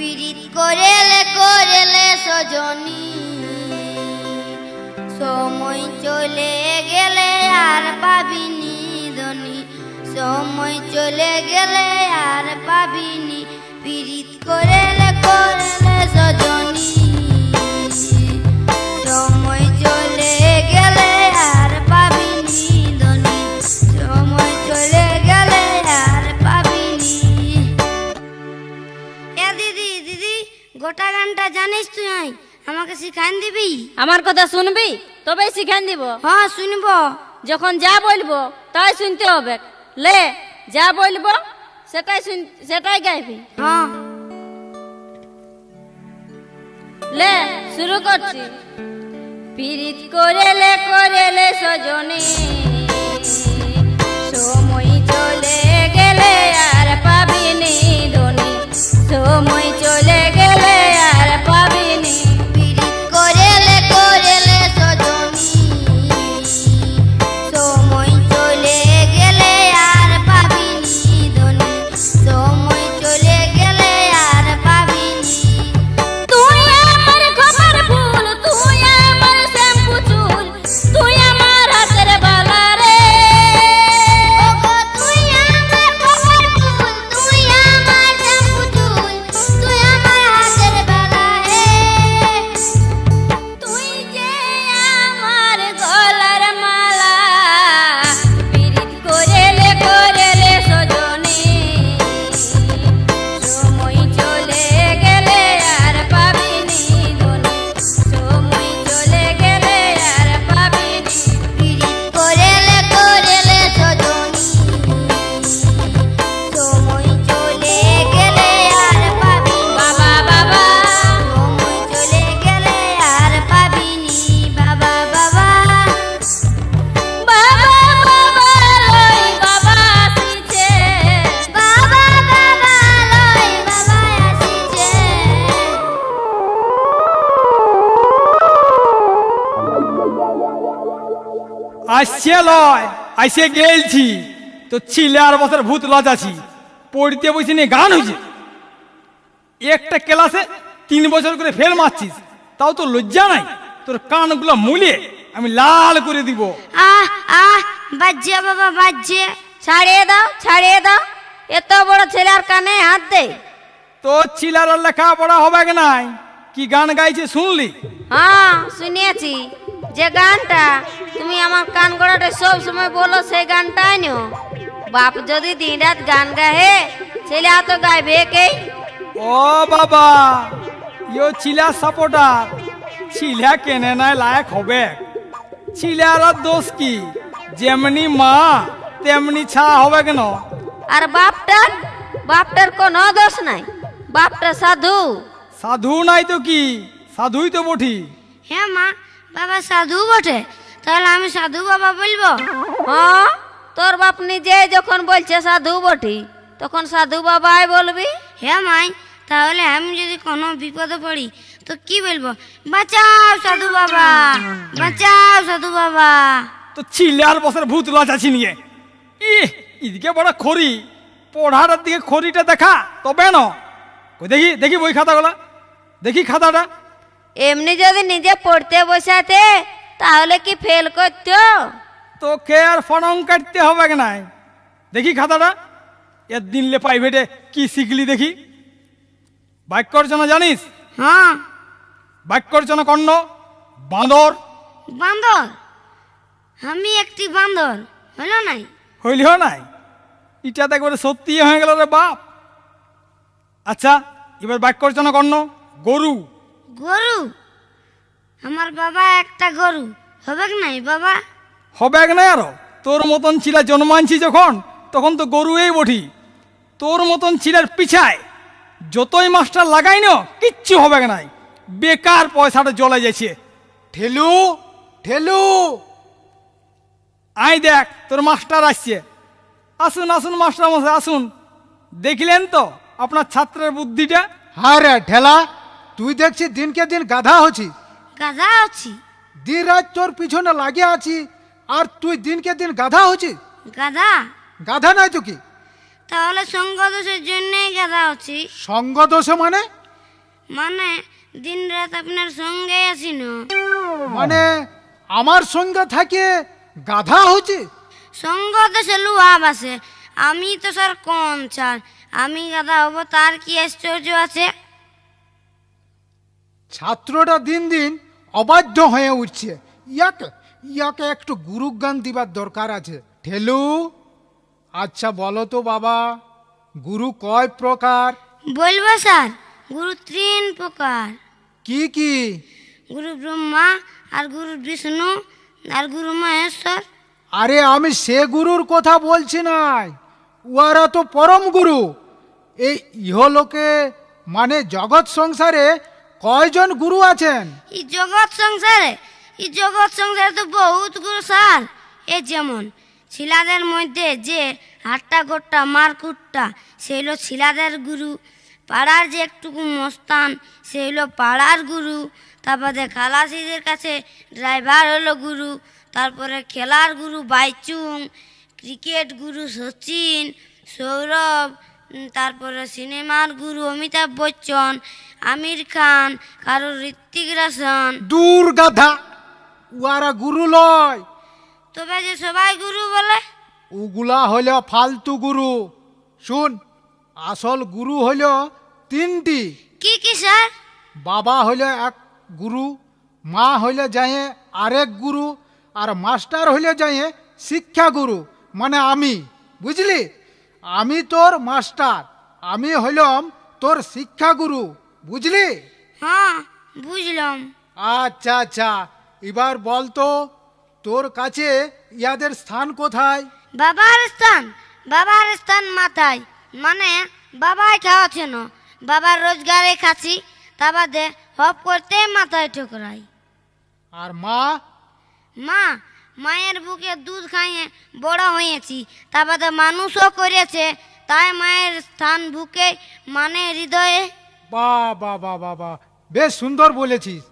পীড়িত করেলে করেলে সজনী, সময় চলে গেলে আর পাবিনি ধনী, সময় চলে গেলে আর পাবিনি। পীড়িত করেলে করেলে সজনী, সময় চলে গেলে আর পাবিনি ধনী, সময় চলে গেলে আর পাবিনি। এ দিদি দিদি, গোটা গানটা জানিস তুই? আমাকে শিখান দিবি? আমার কথা শুনবি তবেই শিখান দিব। হ্যাঁ শুনবো। যখন যা বলবো তাই শুনতে হবে। লে, যা বলবো সেটাই গাইবি। হ্যাঁ লে, শুরু করছি। পীড়িত করেলে করেলে সজনী, সময় চলে গেলে আর পাবিনি ধনী, সময় চলে গেলে আর পাবিনি। পীড়িত করেলে করেলে সজনী, সময় চলে গেলে আর পাবিনি ধনী, সময় চলে গেলে আর পাবিনি। তুই আমার খবর ফুল, তুই আমার শ্যাম্পু চুল, তুই আমার হাতের বালা রে। ওগো তুই আমার খবর ফুল, তুই আমার শ্যাম্পু চুল, তুই আমার হাতের বালা হে। তুই যে আমার গলার মালা, পীড়িত করেলে করেলে সজনী, সময় চলে গেলে আর পাবিনি ধনী, সময় চলে গেলে আর পাবিনি। পীড়িত করেলে করেলে সজনী, সময় চলে গেলে আর পাবিনি। বাবা বাবা, সময় চলে গেলে আর পাবিনি। বাবা বাবা, বাবা বাবা লই বাবা আসিছে, বাবা বাবা লই বাবা আসিছে। আসছে লয়, আইসে গেলছি তো ছিলে আর বছর ভূত লজাছি, পড়তে বসে নিয়ে গান হয়েছে। একটা ক্লাসে 3 বছর করে ফেল মারছিস, তাও তো লজ্জা নাই? তোর কানগুলো মুলে আমি লাল করে দিব। আহ আহ, বাজ্যে বাবা বাজ্যে। ছাড়িয়ে দাও ছাড়িয়ে দাও, এত বড় ছেলের কানে হাত দে। তোর ছিলার লেখা পড়া হবে কি নাই? কি গান গাইছে শুনলি? হ্যাঁ শুনিয়েছি, যে গানটা তুমি আমার কান গড়াতে সব সময় বলো সেই গানটাই নিও। বাপ যদি দিন রাত গান গাহে, ছেলে তো গাইবে কে? ও বাবা, ইয়ো ছিলা সাপোর্টার, ছিলা কেনে নাই লায়ক হবে। ছিলার দোষ কি? যেমনি মা তেমনি ছা হবে কেন? আর বাপটার কোনো দোষ নাই, বাপটা সাধু। সাধু নাই তো কি, সাধুই তো বঠি। হ্যাঁ মা, বাবা সাধু বটে, তাহলে আমি সাধু বাবা বলবো? হ্যাঁ, তোর বাপ নিজে যখন বলছে সাধু বটি, তখন সাধু বাবাই বলবি। হ্যাঁ মাই, তাহলে আমি যদি কোনো বিপদে পড়ি তো কি বলবো? বাঁচাও সাধু বাবা, বাঁচাও সাধু বাবা। তো ছিলার বছর ভূত লজাছি নিয়ে এদিকে বড় খড়ি, পড়ার দিকে খড়িটা দেখা তবে না। কই দেখি দেখি বই খাতাগুলা, দেখি খাতাটা। এমনি যদি নিজে পড়তে বসাতে তাহলে কি ফেল করতো? তোকে আর ফরম কাটতে হবে কি নাই? দেখি খাতাটা। এর দিনলে প্রাইভেটে কি শিখলি দেখি? বাক্য রচনা জানিস? হ্যাঁ। বাক্য রচনা কর্ণ বাঁদর। বান্দর? আমি একটি বান্দর, হলো নাই? হইলিও নাই? এটা তো একবারে সত্যি হয়ে গেল রে বাপ। আচ্ছা, এবার বাক্য রচনা কর্ণ গরু। গরু? আমার বাবা একটা গরু, হবে কি নাই বাবা? হবে কি নাই? আরো তোর মতন ছিলা জন্মানছি যখন, তখন তো গরুই বঠি। তোর মতন ছিলার পিছায় যতই মাস্টার লাগাই না, কিচ্ছু হবে কি নাই, বেকার পয়সাটা জ্বলে যাচ্ছে। ঠেলু ঠেলু, আই দেখ তোর মাস্টার আসছে। আসুন আসুন মাস্টার মশাই আসুন। দেখলেন তো আপনার ছাত্রের বুদ্ধিটা? হ্যাঁ রে ঠেলা, তুই দেখছি দিনকে দিন গাধা হচ্ছিস। গাধা আছি? দিন রাত তোর পিছনে লাগে আছি, আর তুই দিনকে দিন গাধা হচ্ছিস। গাধা? গাধা নাই তো কি? তাহলে সঙ্গ দোষের জন্যই গাধা আছি। সঙ্গ দোষ মানে? মানে দিন রাত আপনার সঙ্গে আছি না। মানে আমার সঙ্গে থাকে গাধা হচ্ছে? সঙ্গ তো সে লুহাব আছে, আমি তো স্যার কোন চার, আমি গাদা হব তার কি আশ্চর্য আছে? ছাত্রটা দিন দিন অবাধ্য হয়ে উঠছে। ইয়াকে ইয়াকে একটু গুরুজ্ঞান দিবার দরকার আছে। ঠেলু, আচ্ছা বলো তো বাবা, গুরু কয় প্রকার? বলবো স্যার, গুরু 3 প্রকার। কি কি? গুরু ব্রহ্মা, আর গুরু বিষ্ণু, আর গুরু মহেশ্বর। আরে আমি সে গুরুর কথা বলছি নাই, উহারা তো পরম গুরু। এই ইহলোকে মানে জগৎ সংসারে কয়জন গুরু আছেন? এই জগৎ সংসারে তো বহুত গুরু স্যার। এ যেমন ছিলাদের মধ্যে যে হাট্টা গোট্টা মারকুট্টা, সে হলো ছিলাদের গুরু। পাড়ার যে একটুকু মস্তান, সে হলো পাড়ার গুরু। তারপরে খালাসিদের কাছে ড্রাইভার হলো গুরু। তারপরে খেলার গুরু বাইচুং, ক্রিকেট গুরু সচিন, সৌরভ, তারপরে সিনেমার গুরু অমিতাভ বচ্চন, আমির খান, কারো ঋত্বিক রোশন। দূর গাধা, উহারা গুরু লয়। তবে যে সবাই গুরু বলে, ওগুলা হইল ফালতু গুরু। শুন, আসল গুরু হইল 3টি। কি কি স্যার? বাবা হইল এক গুরু, মা হইল যায় আরেক গুরু, আর মাস্টার হইল যায় শিক্ষা গুরু, মানে আমি। বুঝলি? আমি তোর মাস্টার, আমি হইলাম তোর শিক্ষা গুরু। বুঝলি? হ্যাঁ বুঝলাম। আচ্ছা আচ্ছা, এবার বলতো তোর কাছে ইয়াদের স্থান কোথায়? বাবার স্থান মাথায়, মানে বাবাই খাওয়াছে না, বাবার রোজগারে খাচ্ছি। তা বাদে হপ করতে মাথায় ঠোকরাই। আর মা? মায়ের বুকে দুধ খাইয়ে বড় হয়েছি, তা বাদে মানুষও করেছে, তাই মায়ের স্থান বুকে মানে হৃদয়ে। বাহ বাহ বাহ বাহ বাহ, বেশ সুন্দর বলেছিস।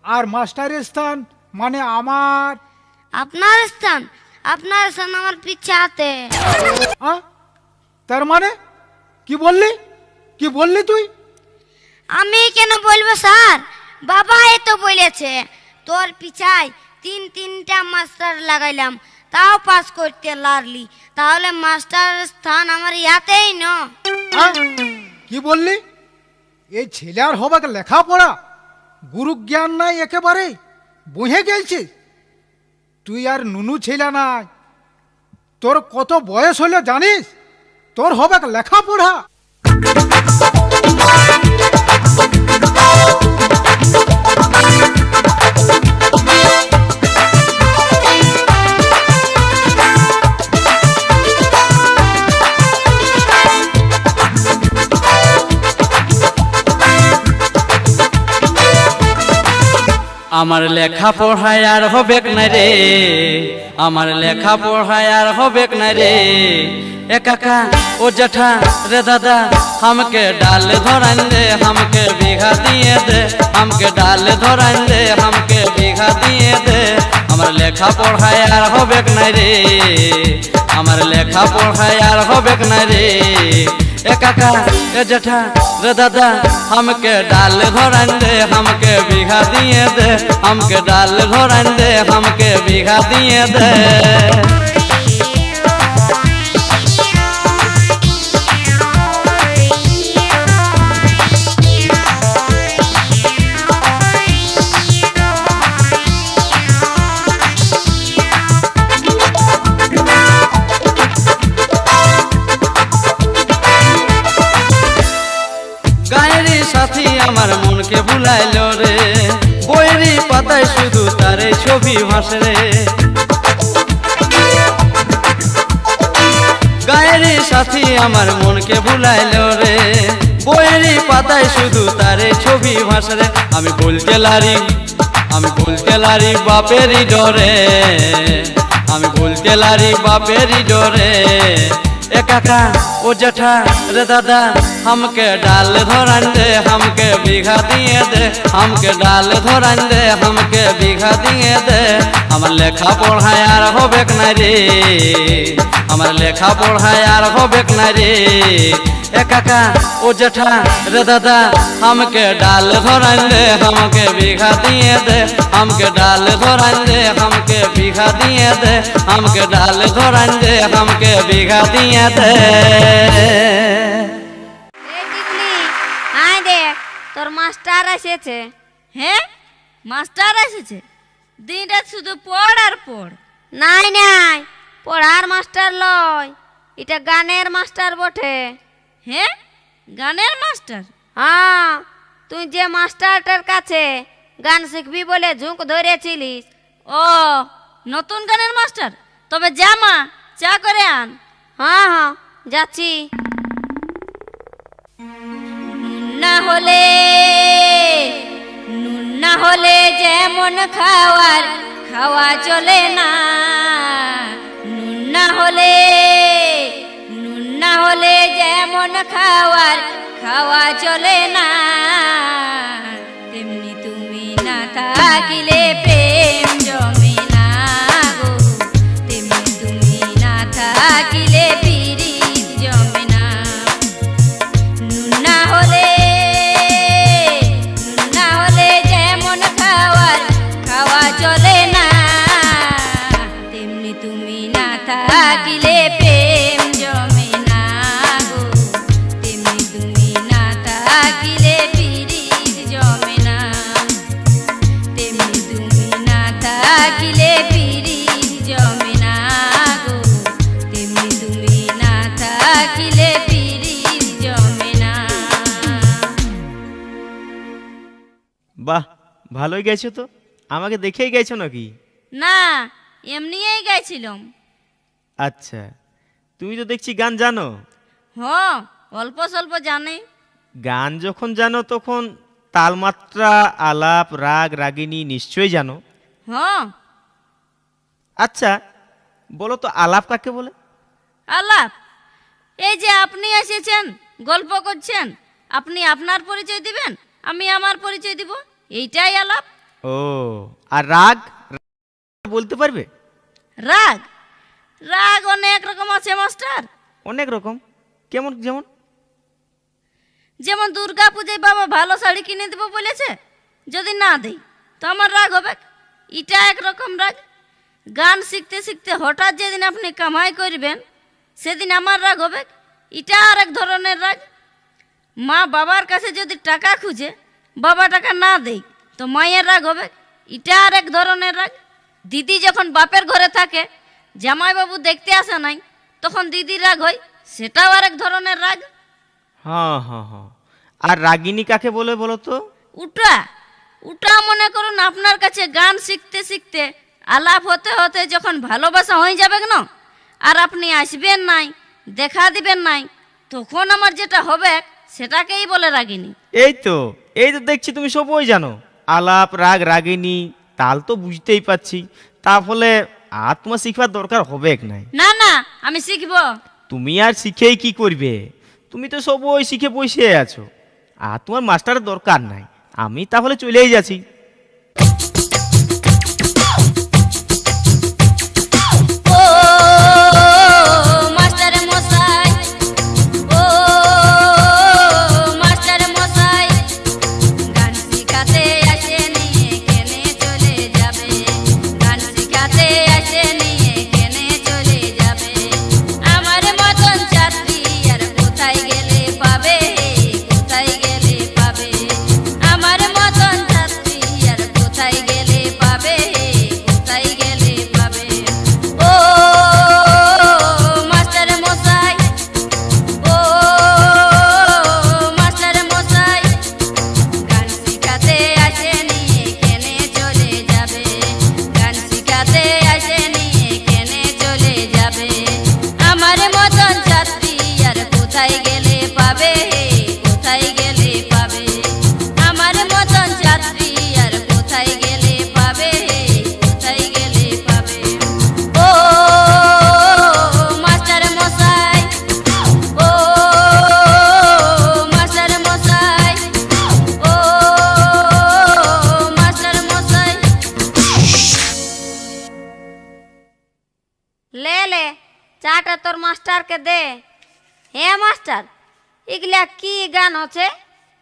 আর মাস্টারের স্থান মানে আপনার স্থান আমার পিছাতে। তার মানে কি বললি তুই? আমি কেন বলবো স্যার, বাবাই তো বলেছে। তোর পিছায় 3টা মাস্টার লাগাইলাম, তাও পাস করতে লারলি, তাহলে মাস্টার স্থান আমার ইয়াতেই ন। কি বললি? এই ছেলের হবাকে লেখাপড়া, গুরু জ্ঞান নাই একেবারে, বুঝে গেছিস? তুই আর নুনু ছেলে নাই, তোর কত বয়স হলো জানিস? তোর হবাকে লেখাপড়া। আমার লেখা পড়ায় আর হবে না রে, আমার লেখা পড়ায় আর হবে না রে। এ কাকা ও জেঠা রে দাদা, हमके डाल धरान दे, हमके बीघा दिए दे, हमके डाल धरान दे, हमके बीघा दिए दे। আমার লেখা পড়ায় আর হবে না রে, আমার লেখা পড়ায় আর হবে না রে। ए काका ए जेठा रे दादा, हमके डाल धरान दे, हमके बीघा दिए दे, हमके डाल धरान दे, हमके बीघा दिए दे। সাথী আমার মনকে ভুলাইলো রে, বইয়েরই পাতায় শুধু তারে ছবি ভাসে রে। গায়ের সাথী আমার মনকে ভুলাইলো রে, বইয়েরই পাতায় শুধু তারে ছবি ভাসে রে। আমি বলতে লারি বাপেরই ডরে, আমি বলতে লারি বাপেরই ডরে। ए काका ओ जेठा रे दादा, हमके डाल धरान दे, हमके बीघा दिए दे, हमके डाल धरान दे, हमके बीघा दिए दे। আমার লেখা পড়ায় আর হবে না রে, আমার লেখাপড়ায় আর হবে না রে। এ কাকা ও জেঠা রে দাদা हमके डाल धरान दे, हमके बीघा दिए दे, हमके डाल धरान दे, हमके बीघा दिए दे, हमके डाल धरान दे, हमके बीघा दिए दे। এই টিকলি, আয় দেখ তোর মাস্টার এসেছে। হ্যাঁ মাস্টার এসেছে, দিন রাত শুধু পড় আর পড়। নাই নাই, পড়ার মাস্টার লয়, এটা গানের মাস্টার বটে। হ্যাঁ গানের মাস্টার? হ্যাঁ, তুই যে মাস্টারটার কাছে গান শিখবি বলে ঝুঁক ধরেছিলিস। ও নতুন গানের মাস্টার? তবে যা মা চা করে আন। হ্যাঁ হ্যাঁ, যাচ্ছি। নুন না হলে যেমন খাওয়ার খাওয়া চলে না, নুন না হলে যেমন খাওয়ার খাওয়া চলে না, তেমনি তুমি না থাকিলে প্রেম জমে না গো, তেমনি তুমি না থাকিলে পিরিত জমে না। নুন না হলে যেমন খাওয়ার খাওয়া চলে না, তেমনি তুমি না থাকিলে প্রেম জমে না গো, তেমনি তুমি না থাকিলে পিরিত জমে না, তেমনি তুমি না থাকিলে পিরিত জমে না গো, তেমনি তুমি না থাকিলে পিরিত জমে না। বাহ, ভালোই গেছো তো। আমাকে দেখেই গেছো নাকি? না এমনিই গাইছিলাম। আচ্ছা, তুমি তো দেখছি গান জানো। হ অল্প স্বল্প জানি। গান যখন জানো তখন তালমাত্রা, আলাপ, রাগ, রাগিনী নিশ্চয়ই জানো। হ আচ্ছা বলো তো, আলাপ কাকে বলে? আলাপ? এই যে আপনি এসেছেন, গল্প করছেন, আপনি আপনার পরিচয় দিবেন, আমি আমার পরিচয় দিব, এইটাই আলাপ। ও, আর রাগ বলতে পারবে? রাগ? রাগ অনেক রকম আছে মাস্টার। অনেক রকম? কেমন? যেমন যেমন দুর্গা পূজায় বাবা ভালো শাড়ি কিনে দেবো বলেছে, যদি না দেই তো আমার রাগ হবে, এটা একরকম রাগ। গান শিখতে শিখতে হঠাৎ যেদিন আপনি কামাই করবেন সেদিন আমার রাগ হবে, এটা আর এক ধরনের রাগ। মা বাবার কাছে যদি টাকা খুঁজে বাবা টাকা না দেয় তো মায়ের রাগ হবে, এটা আর এক ধরনের রাগ। দিদি যখন বাপের ঘরে থাকে, জামাইবাবু দেখতে আসে নাই, তখন দিদির রাগ হয়, সেটাও আর এক ধরনের রাগ। হ্যাঁ হ্যাঁ হ্যাঁ। আর রাগিনী কাকে বলে বলো তো? উটা মনে করুন আপনার কাছে গান শিখতে শিখতে আলাপ হতে হতে যখন ভালোবাসা হয়ে যাবে না, আর আপনি আসবেন নাই, দেখা দিবেন নাই, তখন আমার যেটা হবে সেটাকেই বলে রাগিনী। এই তো দেখছি তুমি সবই জানো। আলাপ, রাগ, রাগিনী, তাল তো বুঝতেই পাচ্ছি, তাহলে আর তোমার শিখবার দরকার হবে নাই। না না, আমি শিখবো। তুমি আর শিখেই কি করবে? তুমি তো সবই শিখে বসে আছো, আর তোমার মাস্টারের দরকার নাই। আমি তাহলে চলেই যাচ্ছি। ও মাস্টার মশাই, ও মাস্টার মশাই, গান শিখাতে আসে নিয়ে কেনে চলে যাবে, গান শিখাতে আসে নিয়ে কেনে চলে যাবে, আমার মতন ছাত্রী আর কোথায় গেলে পাবে, কোথায় গেলে পাবে, আমার মতন ছাত্রী মাস্টারকে দে। হ্যাঁ মাস্টার, এগুলা কি গান হচ্ছে?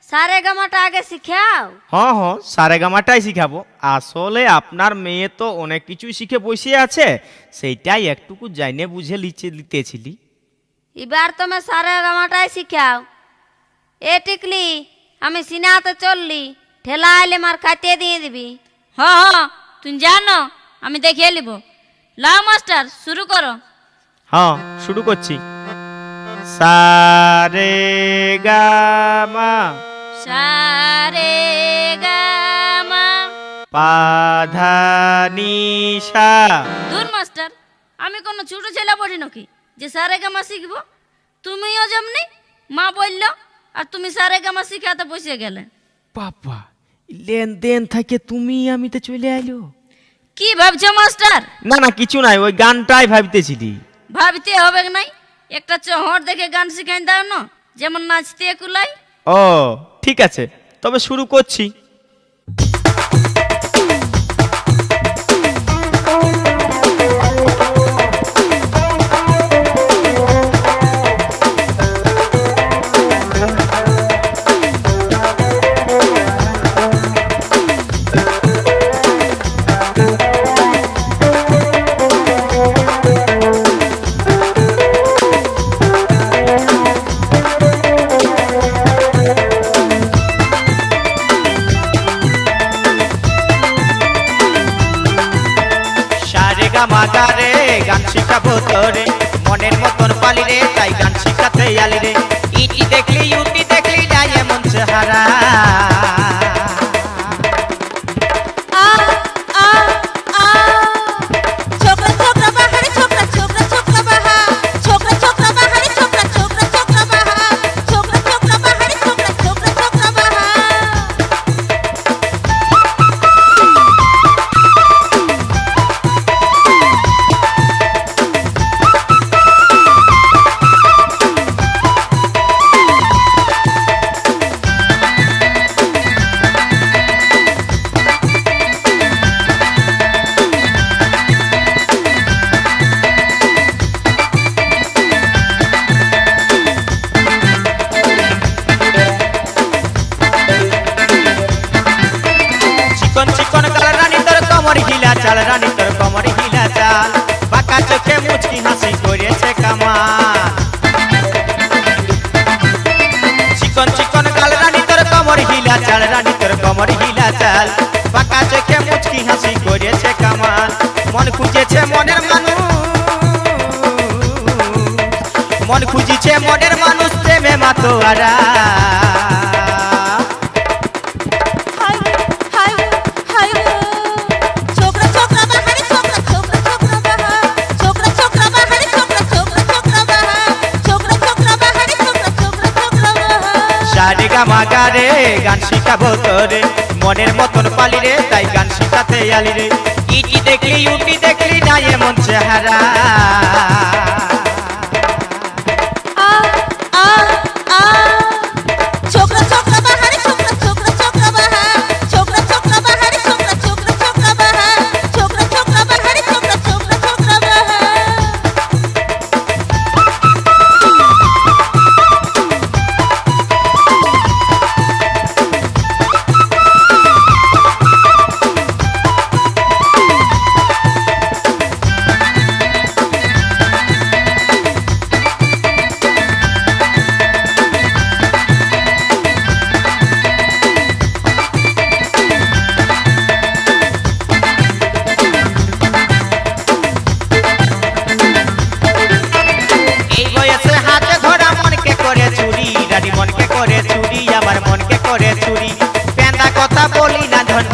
সারে গামাটা আগে শিখাও। হ্যাঁ হ্যাঁ, সারেগামাটাই শিখাবো। আসলে আপনার মেয়ে তো অনেক কিছুই শিখে বসে আছে, সেইটাই একটুকু জাইনে বুঝে লিতেছিলি। এবার তুমি সারে গামাটাই শিখাও। এ টিকলি, আমি সিনাতে চললি, ঠেলা আইলে মার খাইতে দিয়ে দিবি। হ্যাঁ, তুমি জানো, আমি দেখিয়ে নিব। লাও মাস্টার, শুরু করো। হ্যাঁ, শুরু করছি। সারেগামা সারে গামা পাধানিসা। দূর মাস্টার, আমি কোনো ছোট ছেলে পড়ি নাকি যে সারে গামা শিখবো? তুমিও যেমনি মা বলল, আর তুমি সারে গামা শিখাতে বসে গেলে। বাবা, লেনদেন থাকে তুমি আমিতে চলে আইলো। কি ভাবছো মাস্টার? না না, কিছু নাই, ওই গানটাই ভাবতেছিলি। ভাবতে হবে নাই, একটা চহর দেখে গান শিখাই দাও না, যেমন নাচতে কুলাই। ও ঠিক আছে, তবে শুরু করছি। মাগারে গান শিখাবো তোরে, মনের মতন পালি রে, তাই গান শিখাতে আলি রে। ইটি দেখলি ইউটি দেখলি যায় এমন চেহারা। রানী তোর কমর হিলা চাল, বাঁকা চোখে মুচকি হাসি করেছে কামাল। চিকন চিকন গাল রানী তোর কমর হিলা চাল, রানী তোর কমর হিলা চাল, বাঁকা চোখে মুচকি হাসি করেছে কামাল। মন খুঁজেছে মনের মানুষ, মন খুঁজেছে মনের মানুষ, প্রেমে মাতোয়ারা। মাগারে গান শিখাবো তোরে, মনের মতন পালি রে, তাই গান শিখাতে আলি রে। ইটি দেখলি ইউটি দেখলি না এমন চেহারা।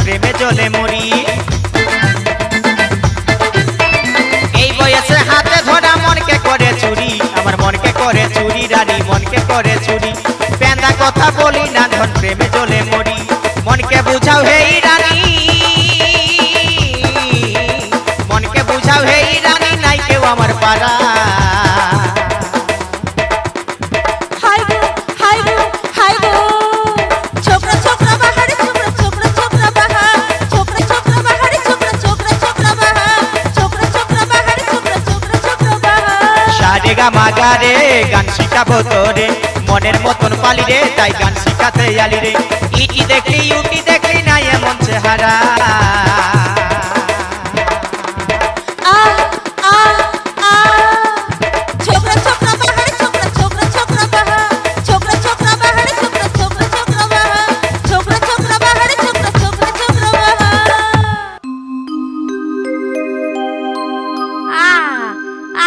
প্রেমে জলে মরি, এই বয়সে হাতে ধরা মনকে করে চুরি, আমার মনকে করে চুরি, রানী মনকে করে চুরি। পেন্দা কথা বলি না, ধন প্রেমে জলে মরি। মনকে বুঝাও হেই রানী, মনকে বুঝাও হেই রানী, নাই কেউ আমার পারা। কামাগারে গান শিখাবো তোরে মনের মতন পালি রে তাই গান শিখাতে আলি রে ইটি দেখলি না এমন চেহারা छोकरा छोकरा बाहर छोकरा छोकरा छोकरा बाहर छोकरा छोकरा बाहर छोकरा छोकरा छोकरा बाहर छोकरा छोकरा बाहर छोकरा छोकरा छोकरा बाहर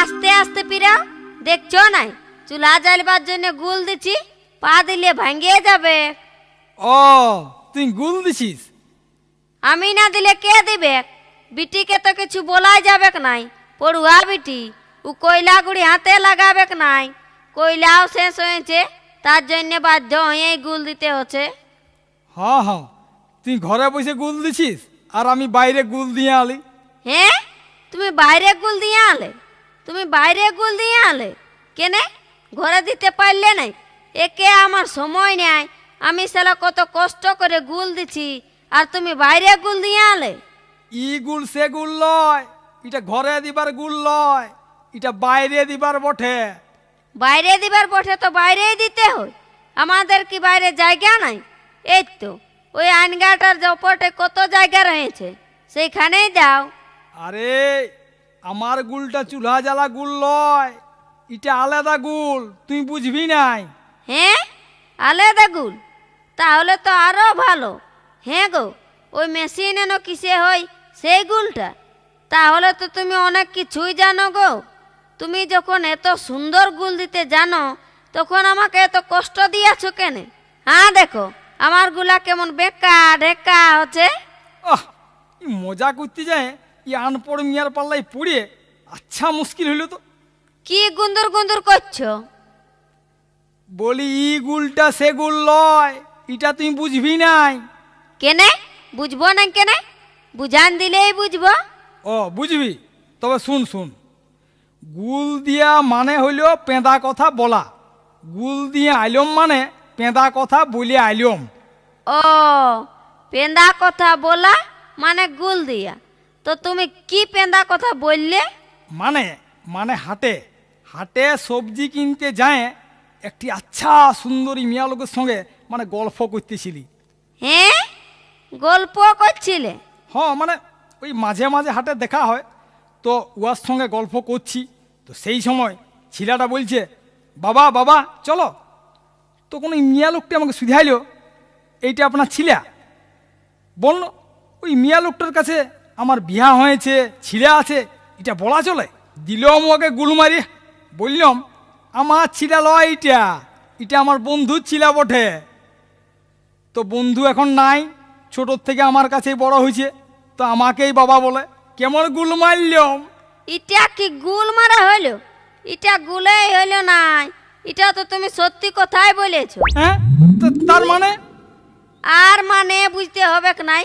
আস্তে আস্তে পিরা দেখছো নাই চুলা জ্বালবার জন্য গুল দিছি পা দিলে ভাঙিয়ে যাবে ও তুই গুল দিছিস? আমি না দিলে কে দিবে বিটিকে তো কিছু বলাই যাবে নাই পড়ুয়া বিটি ও কয়লা গুড়ি হাতে লাগাবে নাই কয়লাও শেষ হয়েছে তার জন্য বাধ্য হয়ে গুল দিতে হচ্ছে হ্যাঁ হ্যাঁ, তুই ঘরে বসে গুল দিছিস আর আমি বাইরে গুল দিয়ে আলি। হ্যাঁ তুমি বাইরে গুল দিয়ে আলে তুমি বাইরে গুল দিয়ে আলে কেনে ঘরে দিতে পারলে নাই একে আমার সময় নেই আমি সালা কত কষ্ট করে গুল দিছি আর তুমি বাইরে গুল দিয়ে আলে ই গুল সে গুল লয়, এটা ঘরে দিবার গুল লয়, এটা বাইরে দিবার বটে। বাইরে দিবার বটে তো বাইরেই দিতে হয় আমাদের কি বাইরে জায়গা নাই এই তো ওই আইনগাটার জপটে কত জায়গা রয়েছে সেইখানেই দাও আরে আমার গুলটা চুলা জ্বালা গুল লয়, এটা আলাদা গুল, তুই বুঝবি নাই। হ্যাঁ আলাদা গুল তাহলে তো আরো ভালো। হ্যাঁ গো ওই মেশিন এনো কিসে হয় সেই গুলটা তাহলে তো তুমি অনেক কিছুই জানো গো। তুমি যখন এত সুন্দর গুল দিতে জানো তখন আমাকে এত কষ্ট দিয়েছো কেন? হ্যাঁ দেখো আমার গুলা কেমন বেকা ঢেকা হচ্ছে। আহ ই মজা করতে যায়, ই আনপড় মিয়ার পাল্লাই পড়ে আচ্ছা মুশকিল হইল তো। কি গুন্দুর গুন্দুর করছো? বলি ই গুলটা সে গুল লয়, এটা তুই বুঝবি নাই। কেনে বুঝবো না কেনে বুঝান দিলেই বুঝবো। ও বুঝবি, তবে শুন শুন, গুল দিয়া মানে হইল পেঁদা কথা বলা, গুল দিয়ে আইলম মানে পেঁদা কথা বলে আইলম। ও পেন্দা কথা বলা মানে গুল দিয়া, তো তুমি কি পেন্দা কথা বললে? মানে মানে হাটে হাটে সবজি কিনতে যায় একটি আচ্ছা সুন্দরী মিয়া লোকের সঙ্গে মানে গল্প করতেছিলি। হ্যাঁ গল্প করছিলে? হ্যাঁ মানে ওই মাঝে মাঝে হাটে দেখা হয় তো উয়ার সঙ্গে গল্প করছি, তো সেই সময় ছেলেটা বলছে বাবা বাবা চলো, তখন ওই মিয়া লোকটি আমাকে শুধাইল এইটা আপনার ছিলা। বলল ওই মিয়া লোকটার কাছে আমার বিয়া হয়েছে ছিলা আছে এটা বলা চলে? দিলাম ওকে গুল মারি, বললাম আমার ছিলা লয়, এইটা এটা আমার বন্ধুর ছিলা বটে। তো বন্ধু এখন নাই, ছোটোর থেকে আমার কাছেই বড় হয়েছে, তো আমাকেই বাবা বলে। কেমন গুল মারলাম? এটা কি গুল মারা হইলো? এটা গুলেই হইলো নাই, এটা তো তুমি সত্যি কথাই বলেছো। হ্যাঁ তার মানে? আর মানে বুঝতে হবে নাই,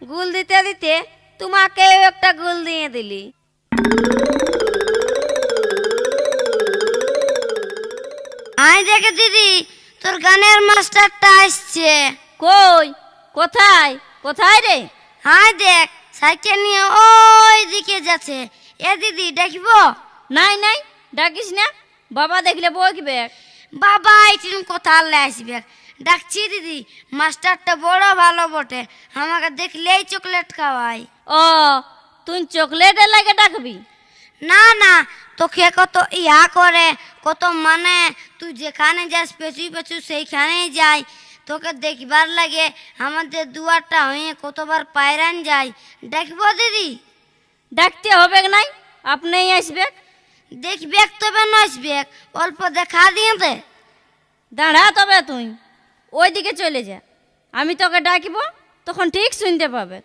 গুল দিতে দিতে তোমাকে একটা গুল দিয়ে দিলি। আই দেখে দিদি তোর গানের মাস্টারটা আসছে। কই কোথায় কোথায় রে? হাই দেখ সাইকেল নিয়ে ওই দিকে যাচ্ছে। এ দিদি দেখব? নাই নাই ডাকিস না, বাবা দেখলে বকবে। বাবা এইদিন কোথাও আসবে, ডাকছি দিদি। মাস্টারটা বড় ভালো বটে, আমাকে দেখলেই চকলেট খাওয়াই। ও তুই চকলেটের লাগে ডাকবি? না না, তোকে কত ইয়া করে, কত মানে তুই যেখানে যাস পেছু পেছু সেইখানেই যাই। তোকে দেখবার লাগে আমাদের দুয়ারটা হয়ে কতবার পায়রান যায়। দেখবো দিদি? ডাকতে হবে নাই, আপনিই আসবে। দেখবে তবে নসবে, অল্প দেখা দিয়ে দে। দাঁড়া তবে তুই ওইদিকে চলে যা, আমি তোকে ডাকিব তখন ঠিক শুনতে পাবে।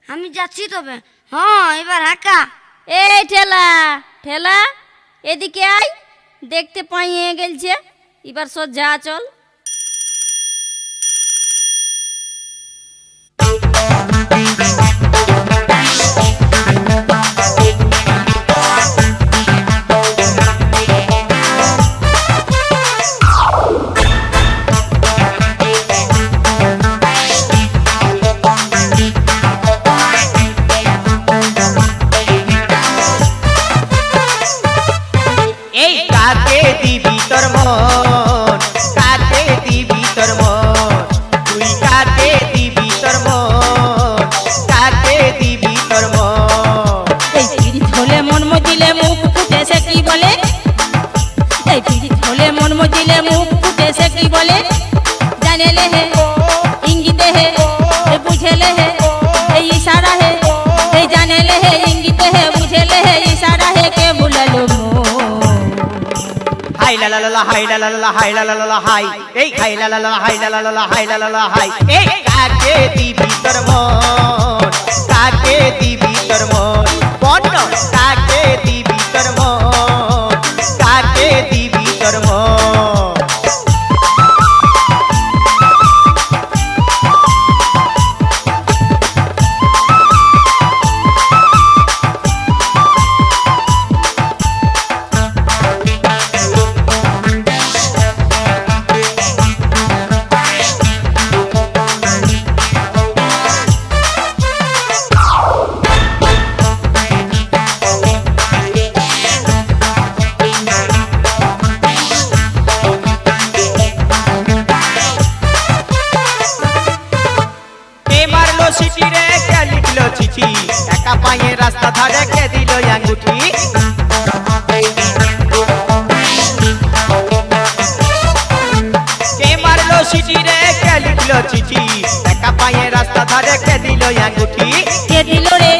আমি যাচ্ছি তবে। হ্যাঁ এবার হাঁকা। এই ঠেলা ঠেলা এদিকে আয়, দেখতে পাইয়ে গেলছে, এবার সোজা চল। এই কাক লা লা লা হাই লা লা লা হাই লা লা লা হাই এই হাই লা লা লা হাই লা লা লা হাই লা লা লা হাই এই কাকে দিবি তোর মন কাকে দিবি তোর মন বন্ন কাকে দিবি তোর মন কাকে দিবি তোর মন চিঠি রে কে লিখলো চিঠি একা পায়ে রাস্তা ধারে কে দিল আঙ্গুঠি কে মারলো চিঠি রে কে লিখলো চিঠি একা পায়ে রাস্তা ধারে কে দিল আঙ্গুঠি কে দিল রে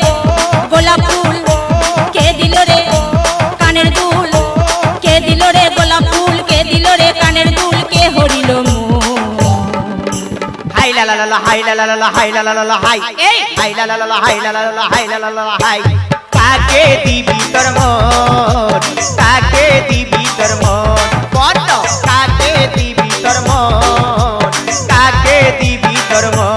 গোলাপ ফুল কে দিল রে কানের দুল কে দিল রে গোলাপ ফুল কে দিল রে কানের দুল কে হরিল হাই লা লা লা হাই লা লা লা হাই লা লা লা হাই এই হাই লা লা লা হাই লা লা লা হাই লা লা লা হাই কাকে দিবি তোর মন কাকে দিবি তোর মন বন্ন কাকে দিবি তোর মন কাকে দিবি তোর মন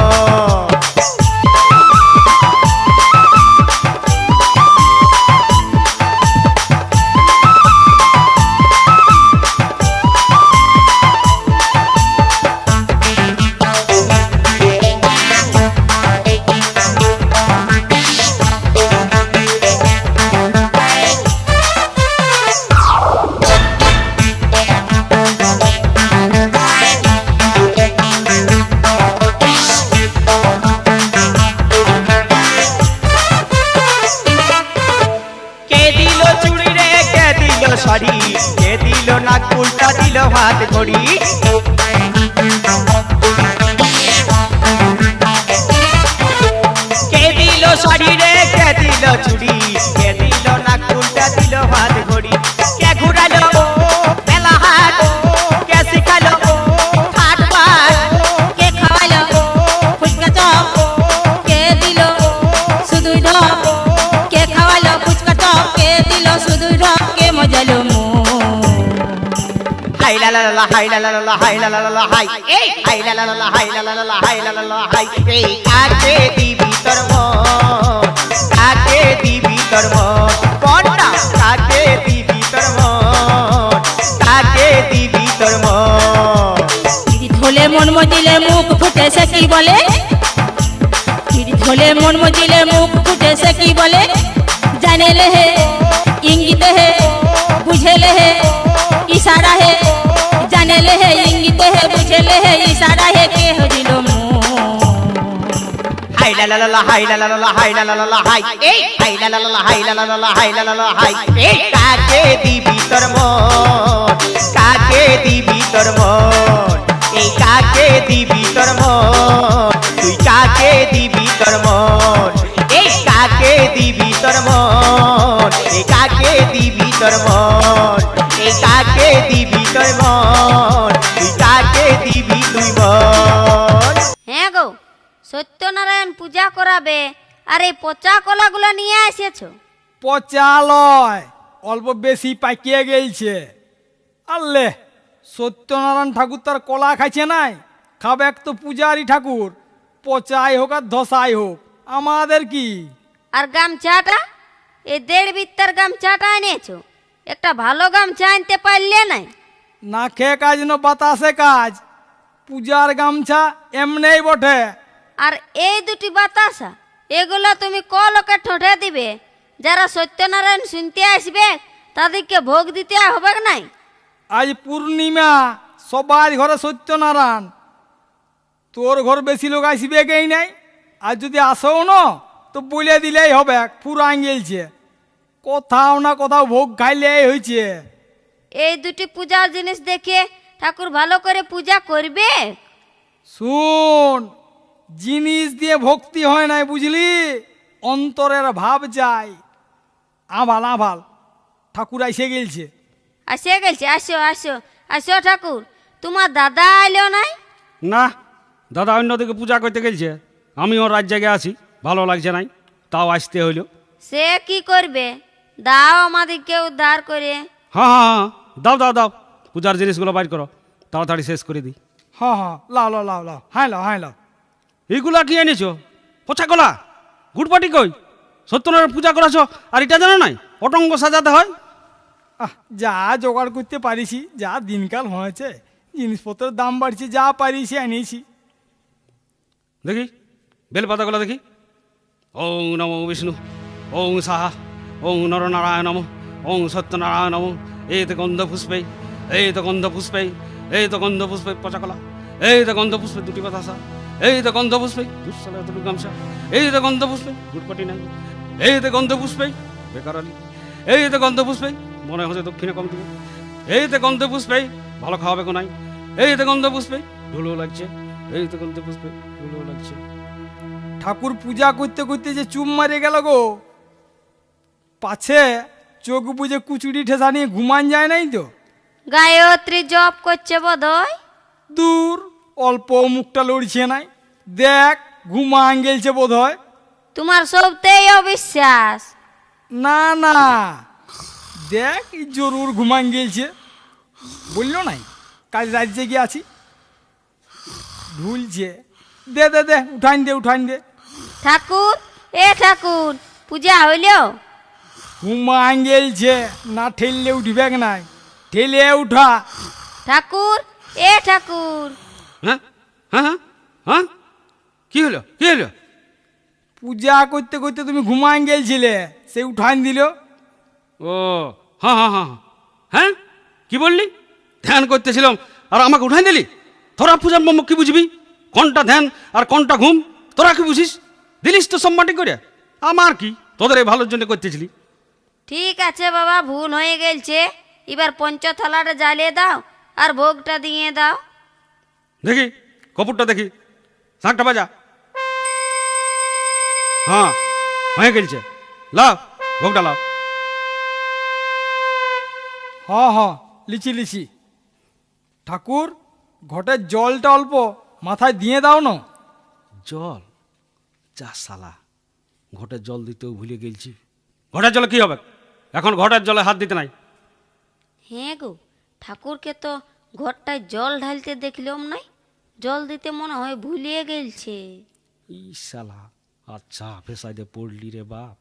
শাড়ি কে দিল নাক উল্টা দিল হাত ঘড়ি কে দিল শাড়ি রে কে দিল চুড়ি কে দিল নাক উল্টা দিল হাত ঘড়ি কে ঘুরালো মেলা হাট কে শিখালো হাট পাট কে খাওয়ালো ফুচকা চপ কে দিল শুধুই ঢপ কে খাওয়ালো ফুচকা চপ কে দিল শুধুই ঢপ কে মজালো হাই লা লা লা হাই লা লা লা হাই লা লা লা হাই এই হাই লা লা লা হাই লা লা লা হাই লা লা লা হাই এই কাকে দিবি তোর মন কাকে দিবি তোর মন বন্না কাকে দিবি তোর মন কাকে দিবি তোর মন দিদি ধলে মন মজিলে মুখ ফুটে সে কি বলে দিদি ধলে মন মজিলে মুখ ফুটে সে কি বলে জানে লে হে ইঙ্গিত হে বুঝে লে হে इशारा है जाने ले है इंगित है बुझे ले है इशारा है के हो दिलो हाय ला ला ला हाय ला ला ला हाय ला ला ला हाय ए हाय ला ला ला हाय ला ला ला हाय ला ला हाय ए काके दिबी তোর মন কাকে দিবি তোর মন এই কাকে দিবি তোর মন তুই কাকে দিবি তোর মন এই কাকে দিবি তোর মন এই কাকে দিবি তোর মন এই কাকে দিবি তোর মন তুই কাকে দিবি তুই মন হ্যাঁ গো সত্যনারায়ণ পূজা করাবে আর এই পচা কলাগুলো নিয়ে এসেছো পচা লয় অল্প বেশি পাকিয়ে গেছে আল্লে সত্যনারায়ণ ঠাকুর তার কলা খাইছে নাই খাবে এক তো পূজারি ঠাকুর পচাই হোক আর ধসাই হোক আমাদের কি আর গামছাটা এই 1.5 বিত্তার গামছাটা এনেছো একটা ভালো গামছা আনতে পারলে নাই না খেয়ে কাজ না বাতাসে কাজ পূজার গামছা এমনেই বটে আর এই দুটি বাতাসা এগুলো তুমি ক লোকে ঠোঁটে দিবে যারা সত্যনারায়ণ শুনতে আসবে তাদেরকে ভোগ দিতে হবে নাই আজ পূর্ণিমা সবার ঘরে সত্যনারায়ণ তোর ঘর বেশি লোক আসবে কেই নাই আর যদি আসও না তো বলে দিলেই হবে পুরান গেলছে কোথাও না কোথাও ভোগ খাইলে হয়েছে এই দুটি পূজার জিনিস দেখে ঠাকুর ভালো করে পূজা করবে শুন জিনিস দিয়ে ভক্তি হয় নাই বুঝলি অন্তরের ভাব যায় আভাল আভাল ঠাকুর এসে গেলছে আসে গেছে, আসো আসো আসো ঠাকুর। তোমার দাদা আইলো নাই? না, দাদা অন্যদিকে পূজা করতে গেলছে, আমিও রাত জায়গায় আছি, ভালো লাগছে নাই, তাও আসতে হইল। সে কি করবে, দাও আমাদেরকে উদ্ধার করে। হ্যাঁ হ্যাঁ হ্যাঁ, দাও দাও দাও, পূজার জিনিসগুলো বাইর করো, তাড়াতাড়ি শেষ করে দিই। হ্যাঁ হ্যাঁ, লাও লাও লাও লাও, হ্যাঁ লাও, হ্যাঁ লাও। এইগুলা কি এনেছো? পচা কলা, গুড়পাটি কই? সত্যনারায়ণ পূজা করাছো আর এটা জানো নাই অটঙ্গ সাজাতে হয়? আহ, যা জোগাড় করতে পারিছি, যা দিনকাল হয়েছে, জিনিসপত্রের দাম বাড়ছে, যা পারিছি এনেছি। দেখি বেলপাতাগুলো দেখি। ওং নমো বিষ্ণু, ওং সাহা, ওং নরনারায়ণ নম, ওং সত্যনারায়ণ নম। এই তো গন্ধ পুষ্পে, এই তো গন্ধ পুষ্পে, এই তো গন্ধ পুষ্পে পচাকলা, এই তো গন্ধ পুষ্পে দুটি বাতাসা, এই তো গন্ধ পুষ্পে দুঃসালে এতটুকু গামছা, এই তো গন্ধ পুষ্পে গুড়পাটি নাই, এই তো গন্ধ পুষ্পে বেকার আলি, এই তো গন্ধ পুষ্পে মনে হচ্ছে দক্ষিণে কম দেবো, এই তো গন্ধ পুষ্পে ভালো খাওয়াবে কো নাই, এই তো গন্ধ পুষ্পে ঢুলো লাগছে, এই তো গন্ধ পুষ্পে ঢুলো লাগছে। ঠাকুর পূজা করতে করতে যে চুপ মারে গেল গো, পাছে চোখ বুঝে কুচুরি ঠেসা নিয়ে ঘুমান যায় নাই তো? গায়ত্রী জপ করছে বোধহয়। দূর, অল্প মুখটা লড়ছে নাই, দেখ ঘুমান গেলছে বোধ হয়। তোমার সবতেই অবিশ্বাস। না না, দেখ এই জরুর ঘুমান গেলছে, বললো নাই কাল রাত জেগে আছি। ভুলছে, দে দে দে, উঠাইন দে উঠাইন দে। ঠাকুর, এ ঠাকুর, পূজা হইল? ঘুমান গেলছে, না ঠেললে উঠবে নাই, ঠেলে উঠা। ঠাকুর, এ ঠাকুর। হ্যাঁ হ্যাঁ হ্যাঁ হ্যাঁ, কি হলো কি হলো? পূজা করতে করতে তুমি ঘুমান গেলছিলে, সে উঠাইন দিল। ও হ্যাঁ হ্যাঁ হ্যাঁ হ্যাঁ, কি বললি? ধ্যান করতেছিলাম আর আমাকে উঠাই দিলি? তোরা পূজার মম্ম কি বুঝবি? কোনটা ধ্যান আর কোনটা ঘুম তোরা কি বুঝিস? দিলিস তো সম্মাটি করে। আমার কি, তোদের এই ভালোর জন্য করতেছিলি। ঠিক আছে বাবা, ভুল হয়ে গেছে। এবার পঞ্চথালাটা জ্বালিয়ে দাও আর ভোগটা দিয়ে দাও। দেখি কপুরটা দেখি, শাঁখটা বাজা। হ্যাঁ হয়ে গেলছে, লাও ভোগটা লাও। হ হ, লিচি লিচি। ঠাকুর, ঘটের জলটা অল্প মাথায় দিয়ে দাও না। জল? যা সালা, ঘটের জল দিতেও ভুলে গেলছি। ঘটের জলে কি হবে? এখন ঘটের জলে হাত দিতে নাই। হ্যাঁ গো, ঠাকুরকে তো ঘরটায় জল ঢালতে দেখলাম নাই, জল দিতে মনে হয় ভুলিয়ে গেলছে। ই সালা, আচ্ছা ফেসাইতে পড়লি রে বাপ।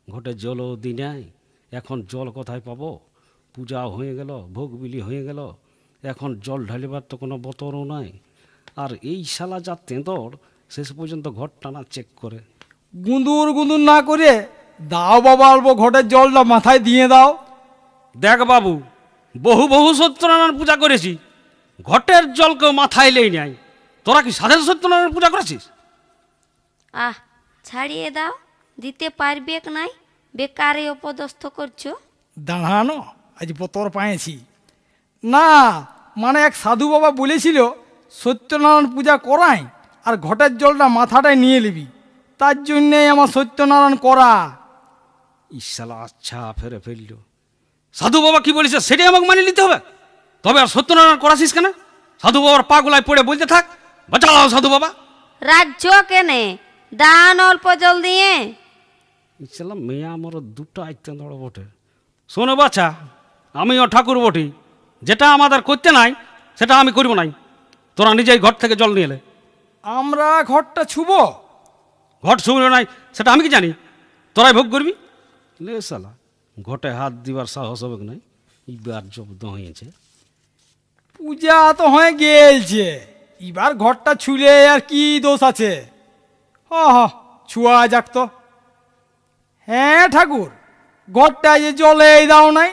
ঘটের জলও দি নাই, এখন জল কোথায় পাবো? পূজা হয়ে গেল, ভোগ বিলি হয়ে গেল, এখন জল ঢালিবার তো কোনো বোতলও নাই। আর এই শালা যা তেঁদর, শেষ পর্যন্ত ঘর টানা চেক করে। গুঁদুর গুঁদুর না করে দাও বাবা, অল্প ঘটের জলটা মাথায় দিয়ে দাও। দেখ বাবু, বহু বহু সত্যনারায়ণ পূজা করেছি, ঘটের জল কেউ মাথায় লেই নাই। তোরা কি সাধে সত্যনারায়ণ পূজা করেছিস? আহ, ছাড়িয়ে দাও, দিতে পারবে নাই, বেকারে অপদস্থ করছো। দাঁড়ানো, আজ পতর পাইছি না, মানে এক সাধু বাবা বলেছিল সত্যনারায়ণ পূজা করাই আর ঘটের জলটা মাথাটায় নিয়ে নিবি, তার জন্যে আমার সত্যনারায়ণ করা। ইশালা আচ্ছা ফেরে ফেলল। সাধু বাবা কি বলেছে সেটাই আমাকে মানিয়ে নিতে হবে। তবে আর সত্যনারায়ণ করাছিস কেন? সাধু বাবার পা গুলায় পড়ে বলতে থাক, বাঁচাও সাধু বাবা। রাজ্য কেনে দান অল্প জল দিয়ে। ইশালা মেয়ে আমার দুটো আইতে ধরো বটে। শোনো বাচ্চা, আমিও ঠাকুর বটি, যেটা আমাদের করতে নাই সেটা আমি করব নাই। তোরা নিজেই ঘর থেকে জল নিয়ে এলে। আমরা ঘরটা ছুবো? ঘট শুনলো নাই সেটা আমি কি জানি? তোরাই ভোগ করবি। লে শালা, ঘটে হাত দিবার সাহস হবে নাই, এবার জব্দ হয়েছে। পূজা তো হয়ে গেলছে, এবার ঘরটা ছুলে আর কি দোষ আছে? হ হ, ছুয়া যাক তো। হ্যাঁ ঠাকুর, ঘরটা যে জলে দাও নাই,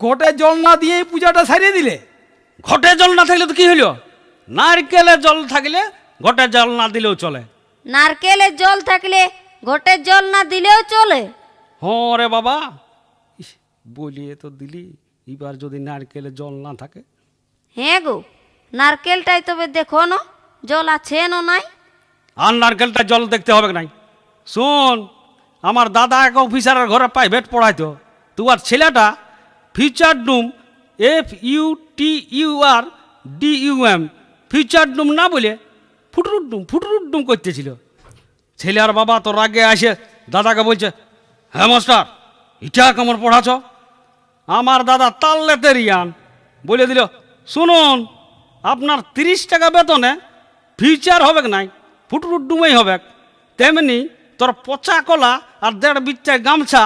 ঘটে জল না দিয়ে পূজাটা সারিয়ে দিলে। ঘটে জল না থাকলে তো কি হইল? নারকেলের জল থাকলে ঘটে জল না দিলেও চলে। নারকেলের জল থাকলে ঘটের জল না দিলেও চলে। হ্যাঁ রে বাবা, ইস, বলিয়ে তো দিলি। এবার যদি নারকেলের জল না থাকে? হ্যাঁ গো, নারকেলটাই তবে দেখো না জল আছে না নাই। আর নারকেলটা জল দেখতে হবে নাই। শোন, আমার দাদা এক অফিসারের ঘরে প্রাইভেট পড়াইতো, তুই আর ছেলেটা ফিচার রুম FUTURDUM, ফিউচার ডুম না বলে ফুটুরুডুম করতেছিল। ছেলে আর বাবা তো রাগে আসে দাদাকে বলছে, হ্যাঁ মাস্টার, এটা কেমন পড়াছ? আমার দাদা তাল্লেতে রিয়ান বলে দিল, শুনুন, আপনার 30 টাকা বেতনে ফিউচার হবে নাই, ফুটুরুডুমই হবে। তেমনি তোর পচা কলা আর 1.5 বিচ্চায় গামছা